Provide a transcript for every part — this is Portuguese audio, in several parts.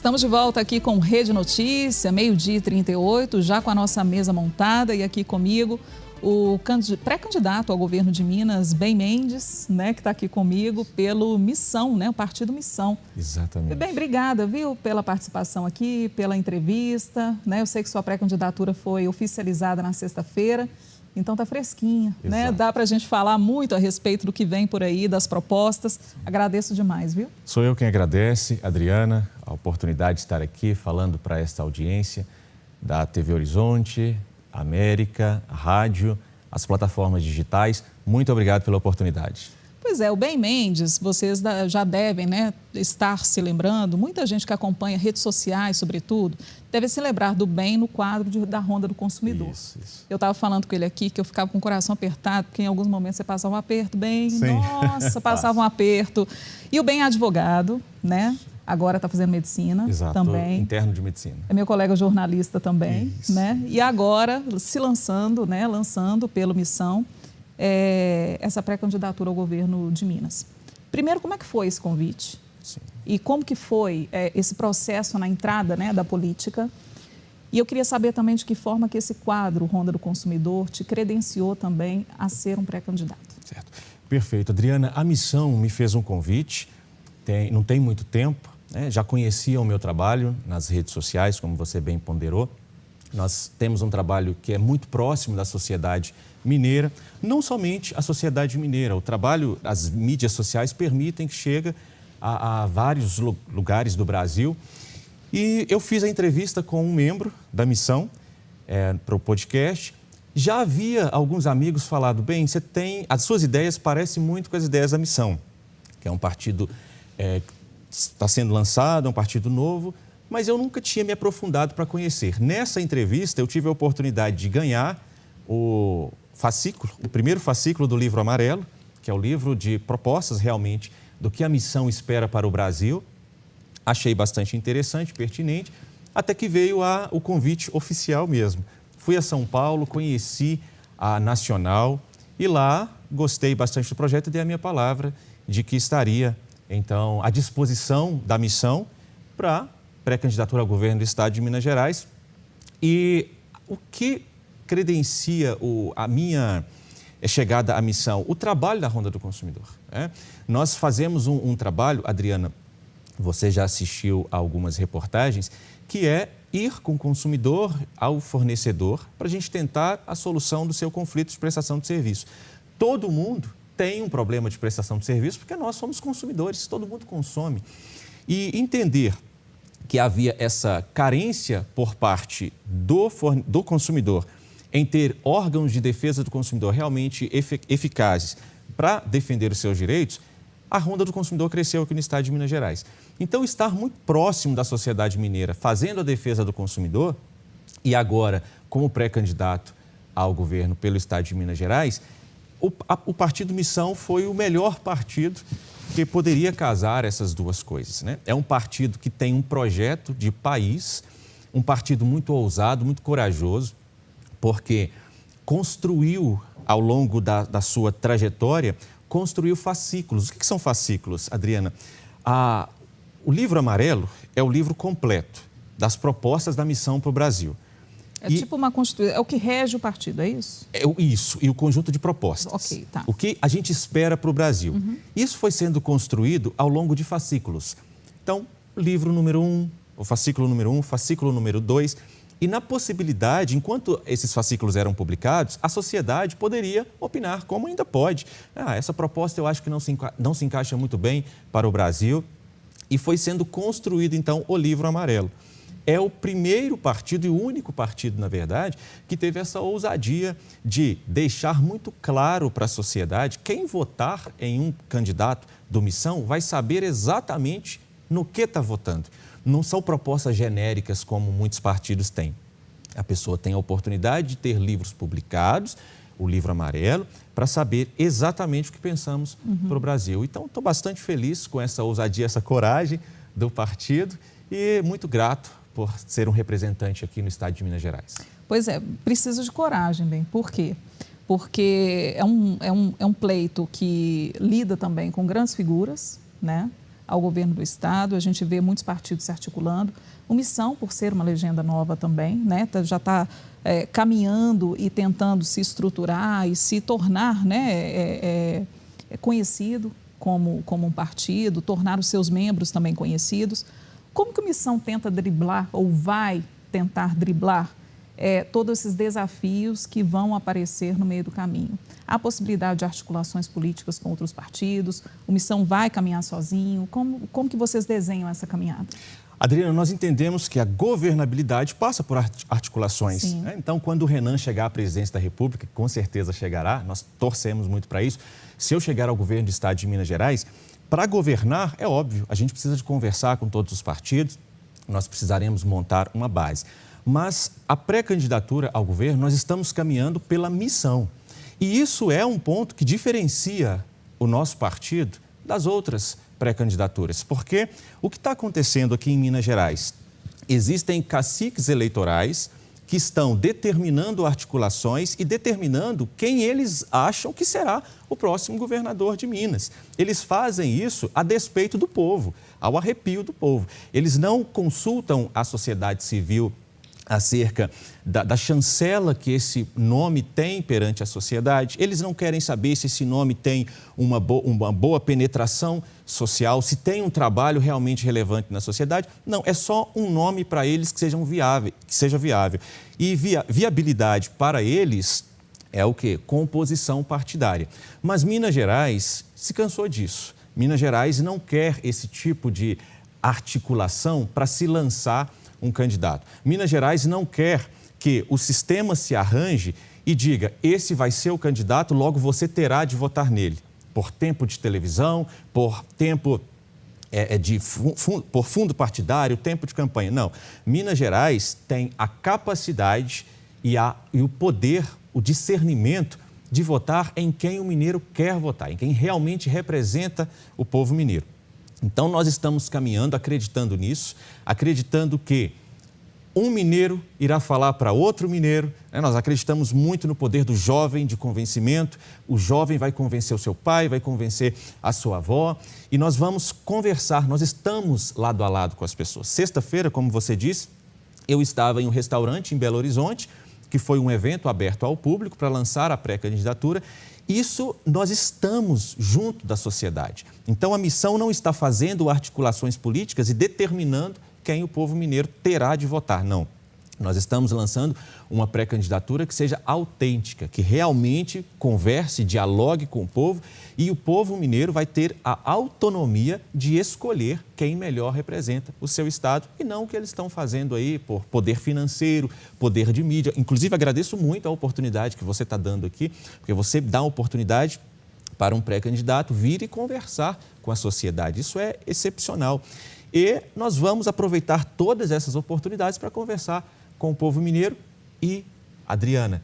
Estamos de volta aqui com Rede Notícia, 12h38, já com a nossa mesa montada e aqui comigo o pré-candidato ao governo de Minas, Bem Mendes, né, que está aqui comigo pelo Missão, né, o Partido Missão. Exatamente. Bem, obrigada, viu, pela participação aqui, pela entrevista, né, eu sei que sua pré-candidatura foi oficializada na sexta-feira, então tá fresquinha, né, dá para a gente falar muito a respeito do que vem por aí, das propostas, agradeço demais, viu? Sou eu quem agradece, Adriana, a oportunidade de estar aqui falando para esta audiência da TV Horizonte, América, a rádio, as plataformas digitais. Muito obrigado pela oportunidade. Pois é, o Bem Mendes, vocês já devem, né, estar se lembrando, muita gente que acompanha redes sociais, sobretudo, deve se lembrar do Bem no quadro da Ronda do Consumidor. Isso. Eu estava falando com ele aqui que eu ficava com o coração apertado, porque em alguns momentos você passava um aperto, Bem, Sim. Nossa, passava um aperto. E o Bem é advogado, né? Agora está fazendo medicina. Exato, também. interno de medicina. É meu colega jornalista também, Isso. né? E agora se lançando, né? Lançando pelo Missão essa pré-candidatura ao governo de Minas. Primeiro, como é que foi esse convite? Sim. E como que foi esse processo na entrada, né, da política? E eu queria saber também de que forma que esse quadro Ronda do Consumidor te credenciou também a ser um pré-candidato. Certo. Perfeito. Adriana, a Missão me fez um convite, não tem muito tempo, né? Já conhecia o meu trabalho nas redes sociais, como você bem ponderou. Nós temos um trabalho que é muito próximo da sociedade mineira, não somente a sociedade mineira, o trabalho, as mídias sociais permitem que chegue a vários lugares do Brasil. E eu fiz a entrevista com um membro da Missão para o podcast. Já havia alguns amigos falado, bem, as suas ideias parecem muito com as ideias da Missão, que é um partido que está sendo lançado, é um partido novo, mas eu nunca tinha me aprofundado para conhecer. Nessa entrevista, eu tive a oportunidade de ganhar o primeiro fascículo do Livro Amarelo, que é o livro de propostas realmente do que a Missão espera para o Brasil. Achei bastante interessante, pertinente, até que veio o convite oficial mesmo. Fui a São Paulo, conheci a Nacional e lá gostei bastante do projeto e dei a minha palavra de que estaria, então, à disposição da Missão para pré-candidatura ao governo do estado de Minas Gerais. E o que credencia a minha chegada à Missão? O trabalho da Ronda do Consumidor. Nós fazemos um trabalho, Adriana, você já assistiu a algumas reportagens, que é ir com o consumidor ao fornecedor para a gente tentar a solução do seu conflito de prestação de serviço. Todo mundo tem um problema de prestação de serviço porque nós somos consumidores, todo mundo consome. E entender que havia essa carência por parte do consumidor em ter órgãos de defesa do consumidor realmente eficazes para defender os seus direitos, a Ronda do Consumidor cresceu aqui no estado de Minas Gerais. Então, estar muito próximo da sociedade mineira, fazendo a defesa do consumidor, e agora, como pré-candidato ao governo pelo estado de Minas Gerais, o Partido Missão foi o melhor partido que poderia casar essas duas coisas, né? É um partido que tem um projeto de país, um partido muito ousado, muito corajoso, porque construiu, ao longo da sua trajetória, construiu fascículos. O que são fascículos, Adriana? O Livro Amarelo é o livro completo das propostas da Missão para o Brasil. Tipo uma Constituição, é o que rege o partido, é isso? Isso, e o conjunto de propostas. Ok, tá. O que a gente espera para o Brasil. Uhum. Isso foi sendo construído ao longo de fascículos. Então, livro número 1, o fascículo número 1, fascículo número 2. E na possibilidade, enquanto esses fascículos eram publicados, a sociedade poderia opinar, como ainda pode. Essa proposta eu acho que não se encaixa muito bem para o Brasil. E foi sendo construído, então, o Livro Amarelo. É o primeiro partido e o único partido, na verdade, que teve essa ousadia de deixar muito claro para a sociedade quem votar em um candidato do Missão vai saber exatamente no que está votando. Não são propostas genéricas como muitos partidos têm. A pessoa tem a oportunidade de ter livros publicados, o Livro Amarelo, para saber exatamente o que pensamos para o Brasil. Então, estou bastante feliz com essa ousadia, essa coragem do partido e muito grato por ser um representante aqui no estado de Minas Gerais. Pois é, precisa de coragem, bem. Por quê? Porque é um pleito que lida também com grandes figuras, né? ao governo do Estado. A gente vê muitos partidos se articulando. O Missão, por ser uma legenda nova também, né, já está caminhando e tentando se estruturar e se tornar, né, conhecido como um partido, tornar os seus membros também conhecidos. Como que o Missão tenta driblar ou vai tentar driblar todos esses desafios que vão aparecer no meio do caminho? Há possibilidade de articulações políticas com outros partidos? O Missão vai caminhar sozinho? Como que vocês desenham essa caminhada? Adriana, nós entendemos que a governabilidade passa por articulações. Né? Então, quando o Renan chegar à presidência da República, com certeza chegará, nós torcemos muito para isso. Se eu chegar ao governo do Estado de Minas Gerais, para governar, é óbvio, a gente precisa de conversar com todos os partidos, nós precisaremos montar uma base. Mas a pré-candidatura ao governo, nós estamos caminhando pela missão. E isso é um ponto que diferencia o nosso partido das outras pré-candidaturas. Porque o que está acontecendo aqui em Minas Gerais? Existem caciques eleitorais que estão determinando articulações e determinando quem eles acham que será o próximo governador de Minas. Eles fazem isso a despeito do povo, ao arrepio do povo. Eles não consultam a sociedade civil acerca da chancela que esse nome tem perante a sociedade. Eles não querem saber se esse nome tem uma boa penetração social, se tem um trabalho realmente relevante na sociedade. Não, é só um nome para eles que seja viável. E viabilidade para eles é o quê? Composição partidária. Mas Minas Gerais se cansou disso. Minas Gerais não quer esse tipo de articulação para se lançar um candidato. Minas Gerais não quer que o sistema se arranje e diga, esse vai ser o candidato, logo você terá de votar nele. Por tempo de televisão, por tempo por fundo partidário, tempo de campanha. Não. Minas Gerais tem a capacidade e o poder, o discernimento de votar em quem o mineiro quer votar, em quem realmente representa o povo mineiro. Então, nós estamos caminhando, acreditando nisso, acreditando que um mineiro irá falar para outro mineiro. Né? Nós acreditamos muito no poder do jovem de convencimento. O jovem vai convencer o seu pai, vai convencer a sua avó e nós vamos conversar. Nós estamos lado a lado com as pessoas. Sexta-feira, como você disse, eu estava em um restaurante em Belo Horizonte, que foi um evento aberto ao público para lançar a pré-candidatura. Isso nós estamos junto da sociedade. Então, a missão não está fazendo articulações políticas e determinando quem o povo mineiro terá de votar, não. Nós estamos lançando uma pré-candidatura que seja autêntica, que realmente converse, dialogue com o povo e o povo mineiro vai ter a autonomia de escolher quem melhor representa o seu estado e não o que eles estão fazendo aí por poder financeiro, poder de mídia. Inclusive, agradeço muito a oportunidade que você está dando aqui, porque você dá a oportunidade para um pré-candidato vir e conversar com a sociedade. Isso é excepcional. E nós vamos aproveitar todas essas oportunidades para conversar com o povo mineiro. E, Adriana,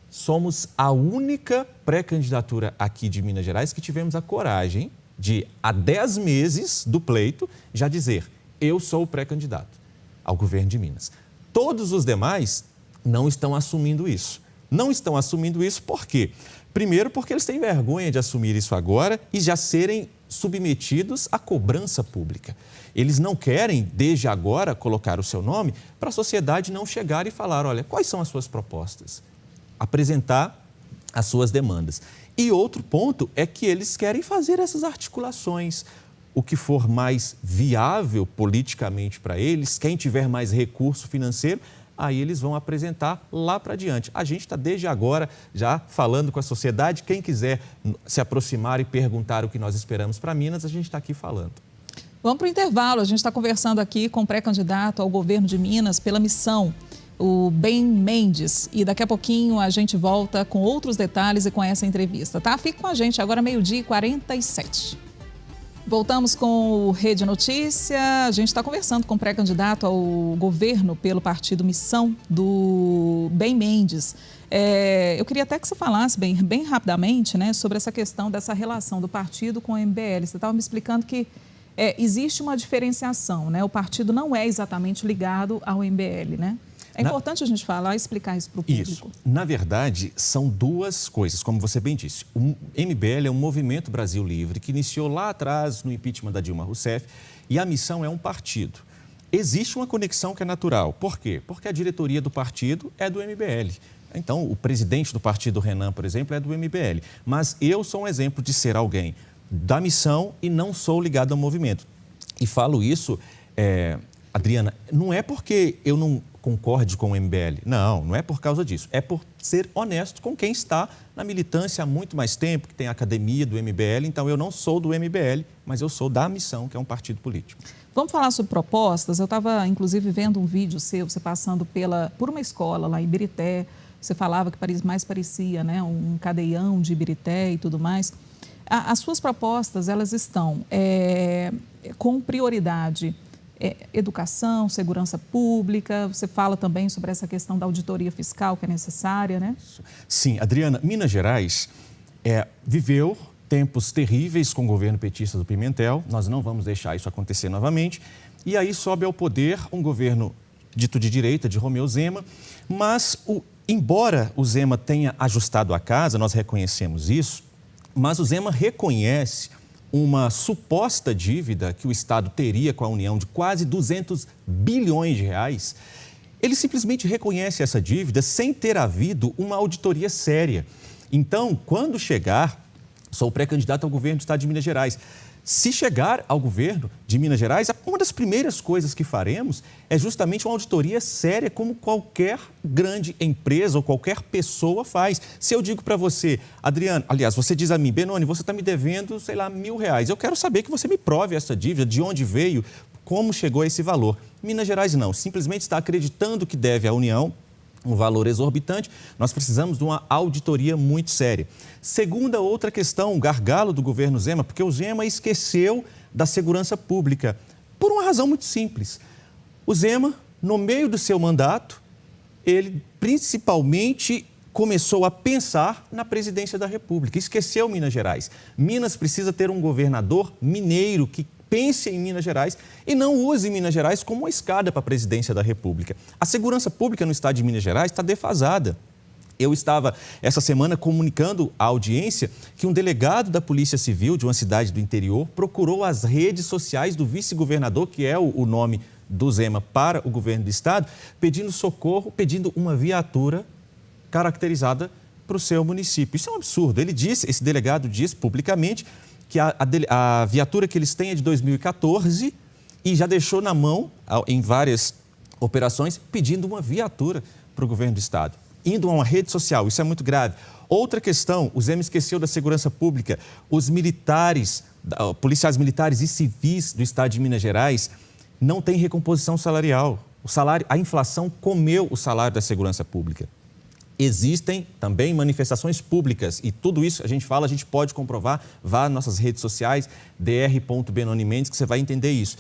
somos a única pré-candidatura aqui de Minas Gerais que tivemos a coragem de, há 10 meses do pleito, já dizer, eu sou o pré-candidato ao governo de Minas. Todos os demais não estão assumindo isso. Não estão assumindo isso por quê? Primeiro, porque eles têm vergonha de assumir isso agora e já serem submetidos à cobrança pública. Eles não querem, desde agora, colocar o seu nome para a sociedade não chegar e falar, olha, quais são as suas propostas? Apresentar as suas demandas. E outro ponto é que eles querem fazer essas articulações. O que for mais viável politicamente para eles, quem tiver mais recurso financeiro, aí eles vão apresentar lá para diante. A gente está desde agora já falando com a sociedade. Quem quiser se aproximar e perguntar o que nós esperamos para Minas, a gente está aqui falando. Vamos para o intervalo. A gente está conversando aqui com o pré-candidato ao governo de Minas pela missão, o Ben Mendes. E daqui a pouquinho a gente volta com outros detalhes e com essa entrevista, tá? Fique com a gente agora, 12h47. Voltamos com o Rede Notícia. A gente está conversando com o pré-candidato ao governo pelo partido Missão, do Ben Mendes. Eu queria até que você falasse bem rapidamente, né, sobre essa questão dessa relação do partido com o MBL. Você estava me explicando que existe uma diferenciação, né? O partido não é exatamente ligado ao MBL, né? É importante a gente falar e explicar isso para o público. Isso. Na verdade, são duas coisas, como você bem disse. O MBL é um movimento Brasil Livre que iniciou lá atrás no impeachment da Dilma Rousseff e a missão é um partido. Existe uma conexão que é natural. Por quê? Porque a diretoria do partido é do MBL. Então, o presidente do partido, Renan, por exemplo, é do MBL. Mas eu sou um exemplo de ser alguém da missão e não sou ligado ao movimento. E falo isso, Adriana, não é porque eu não concorde com o MBL. Não é por causa disso. É por ser honesto com quem está na militância há muito mais tempo, que tem a academia do MBL. Então, eu não sou do MBL, mas eu sou da missão, que é um partido político. Vamos falar sobre propostas. Eu estava, inclusive, vendo um vídeo seu, você passando por uma escola lá em Ibirité. Você falava que mais parecia, né, um cadeião de Ibirité e tudo mais. As suas propostas, elas estão com prioridade educação, segurança pública. Você fala também sobre essa questão da auditoria fiscal que é necessária, né? Sim, Adriana, Minas Gerais viveu tempos terríveis com o governo petista do Pimentel. Nós não vamos deixar isso acontecer novamente. E aí sobe ao poder um governo dito de direita, de Romeu Zema, mas embora o Zema tenha ajustado a casa, nós reconhecemos isso, mas o Zema reconhece uma suposta dívida que o Estado teria com a União de quase 200 bilhões de reais. Ele simplesmente reconhece essa dívida sem ter havido uma auditoria séria. Então, quando chegar, sou pré-candidato ao governo do Estado de Minas Gerais. Se chegar ao governo de Minas Gerais, uma das primeiras coisas que faremos é justamente uma auditoria séria, como qualquer grande empresa ou qualquer pessoa faz. Se eu digo para você, Adriano, aliás, você diz a mim, Benoni, você está me devendo, sei lá, R$1.000. Eu quero saber que você me prove essa dívida, de onde veio, como chegou a esse valor. Minas Gerais não, simplesmente está acreditando que deve à União um valor exorbitante. Nós precisamos de uma auditoria muito séria. Segunda outra questão, um gargalo do governo Zema, porque o Zema esqueceu da segurança pública, por uma razão muito simples. O Zema, no meio do seu mandato, ele principalmente começou a pensar na presidência da República, esqueceu Minas Gerais. Minas precisa ter um governador mineiro que pense em Minas Gerais e não use Minas Gerais como uma escada para a presidência da República. A segurança pública no estado de Minas Gerais está defasada. Eu estava, essa semana, comunicando à audiência que um delegado da Polícia Civil de uma cidade do interior procurou as redes sociais do vice-governador, que é o nome do Zema para o governo do estado, pedindo socorro, pedindo uma viatura caracterizada para o seu município. Isso é um absurdo. Ele disse, esse delegado disse publicamente que a viatura que eles têm é de 2014 e já deixou na mão, em várias operações, pedindo uma viatura para o governo do estado. Indo a uma rede social, isso é muito grave. Outra questão, o Zema esqueceu da segurança pública. Os militares, policiais militares e civis do estado de Minas Gerais não têm recomposição salarial. A inflação comeu o salário da segurança pública. Existem também manifestações públicas e tudo isso a gente pode comprovar, vá nas nossas redes sociais, dr.benoni Mendes, que você vai entender isso.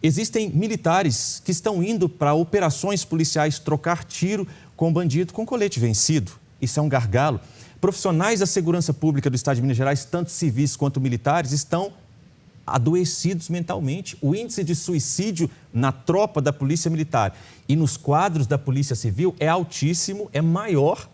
Existem militares que estão indo para operações policiais trocar tiro com bandido com colete vencido. Isso é um gargalo. Profissionais da segurança pública do estado de Minas Gerais, tanto civis quanto militares, estão adoecidos mentalmente. O índice de suicídio na tropa da Polícia Militar e nos quadros da Polícia Civil é altíssimo, é maior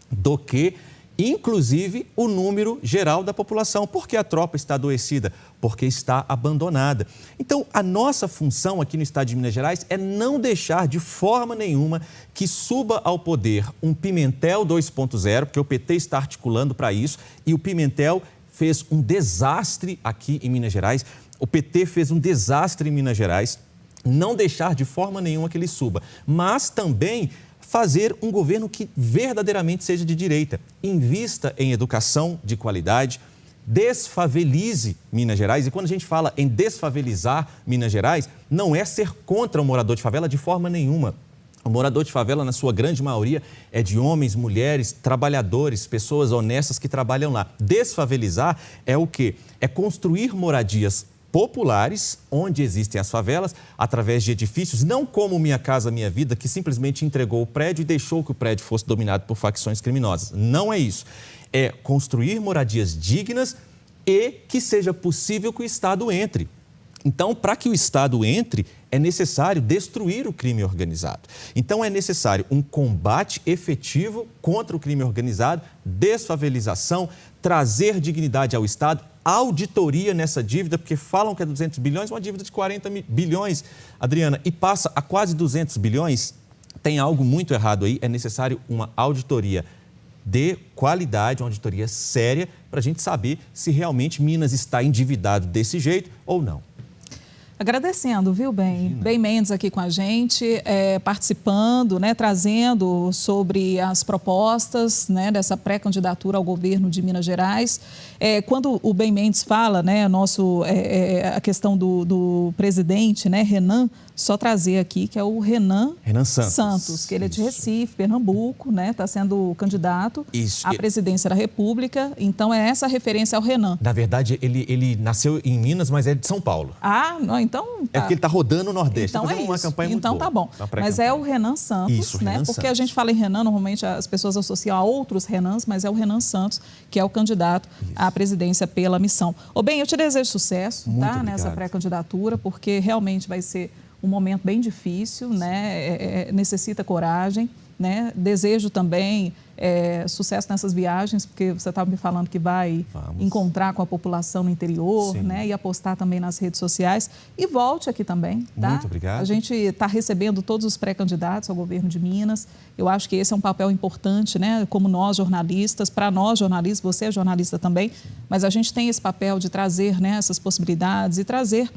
do que, inclusive, o número geral da população. Por que a tropa está adoecida? Porque está abandonada. Então, a nossa função aqui no estado de Minas Gerais é não deixar de forma nenhuma que suba ao poder um Pimentel 2.0, porque o PT está articulando para isso, e o Pimentel fez um desastre aqui em Minas Gerais. O PT fez um desastre em Minas Gerais. Não deixar de forma nenhuma que ele suba, mas também fazer um governo que verdadeiramente seja de direita. Invista em educação de qualidade, desfavelize Minas Gerais. E quando a gente fala em desfavelizar Minas Gerais, não é ser contra o morador de favela de forma nenhuma. O morador de favela, na sua grande maioria, é de homens, mulheres, trabalhadores, pessoas honestas que trabalham lá. Desfavelizar é o quê? É construir moradias populares, onde existem as favelas, através de edifícios, não como Minha Casa Minha Vida, que simplesmente entregou o prédio e deixou que o prédio fosse dominado por facções criminosas. Não é isso. É construir moradias dignas e que seja possível que o Estado entre. Então, para que o Estado entre, é necessário destruir o crime organizado. Então, é necessário um combate efetivo contra o crime organizado, desfavelização, trazer dignidade ao Estado, auditoria nessa dívida, porque falam que é 200 bilhões, uma dívida de 40 bilhões, Adriana, e passa a quase 200 bilhões, tem algo muito errado aí, é necessário uma auditoria de qualidade, uma auditoria séria, para a gente saber se realmente Minas está endividado desse jeito ou não. Agradecendo, viu, Bem Mendes aqui com a gente, participando, né, trazendo sobre as propostas, né, dessa pré-candidatura ao governo de Minas Gerais. Quando o Bem Mendes fala, né, a questão do presidente, né, Renan, só trazer aqui que é o Renan Santos, que ele é de Recife, Pernambuco, né, está sendo candidato à presidência da República. Então, é essa referência ao Renan. Na verdade, ele nasceu em Minas, mas é de São Paulo. Ah, não, então... É porque ele está rodando o Nordeste, então fazendo uma campanha muito boa. Então, tá bom. Mas é o Renan Santos, isso, né? Renan Porque Santos. a gente fala em Renan, normalmente as pessoas associam a outros Renans, mas é o Renan Santos, que é o candidato à presidência pela missão. Eu te desejo sucesso, tá, nessa pré-candidatura, porque realmente vai ser um momento bem difícil, né? Necessita coragem, né? Desejo também sucesso nessas viagens, porque você estava me falando que vai encontrar com a população no interior, né? E apostar também nas redes sociais. E volte aqui também, tá? Muito obrigado. A gente está recebendo todos os pré-candidatos ao governo de Minas. Eu acho que esse é um papel importante, né? Como nós, jornalistas, para nós, jornalistas, você é jornalista também, mas a gente tem esse papel de trazer, né, essas possibilidades e trazer...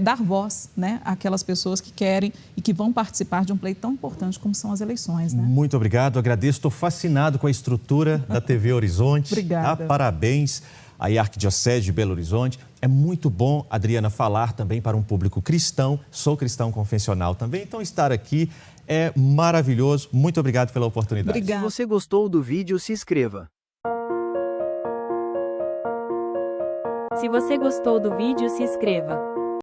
dar voz, né, àquelas pessoas que querem e que vão participar de um pleito tão importante como são as eleições. Né? Muito obrigado, agradeço, estou fascinado com a estrutura da TV Horizonte. Obrigada. Tá? Parabéns aí à Arquidiocese de Belo Horizonte. É muito bom, Adriana, falar também para um público cristão, sou cristão confessional também, então estar aqui é maravilhoso. Muito obrigado pela oportunidade. Obrigada. Se você gostou do vídeo, se inscreva. Se você gostou do vídeo, se inscreva.